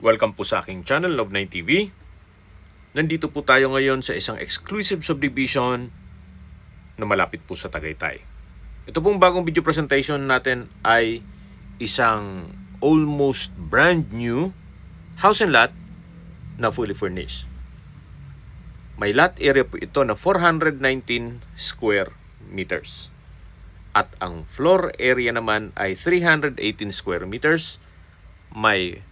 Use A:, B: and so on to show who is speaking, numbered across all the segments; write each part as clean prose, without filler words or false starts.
A: Welcome po sa aking channel, Love9 TV. Nandito po tayo ngayon sa isang exclusive subdivision na malapit po sa Tagaytay. Ito pong bagong video presentation natin ay isang almost brand new house and lot na fully furnished. May lot area po ito na 419 square meters. At ang floor area naman ay 318 square meters. May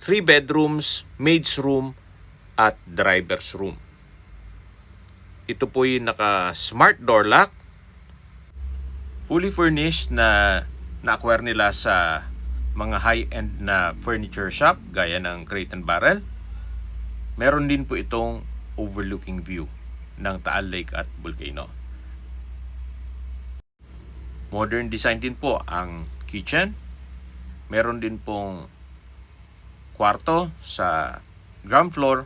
A: 3 bedrooms, maid's room, at driver's room. Ito po yung naka-smart door lock. Fully furnished na na-acquire nila sa mga high-end na furniture shop gaya ng Crate and Barrel. Meron din po itong overlooking view ng Taal Lake at Volcano. Modern design din po ang kitchen. Meron din pong kwarto sa ground floor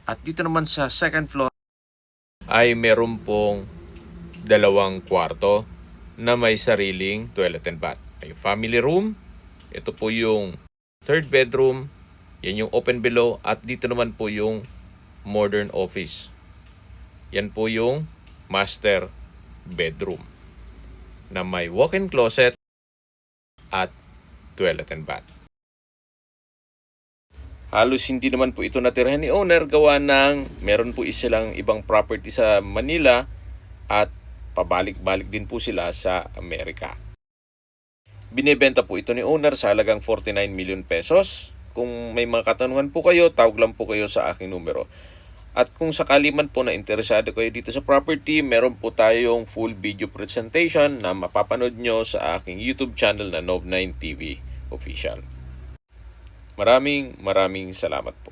A: at dito naman sa second floor ay meron pong 2 kwarto na may sariling toilet and bath. May family room, ito po yung 3rd bedroom, yan yung open below at dito naman po yung modern office. Yan po yung master bedroom na may walk-in closet at toilet and bath. Halos hindi naman po ito natirahan ni owner gawa ng meron po silang ibang property sa Manila at pabalik-balik din po sila sa Amerika. Binebenta po ito ni owner sa halagang 49 million pesos. Kung may mga katanungan po kayo, tawag lang po kayo sa aking numero. At kung sakali man po na interesado kayo dito sa property, meron po tayong full video presentation na mapapanood nyo sa aking YouTube channel na Love9 TV Official. Maraming salamat po.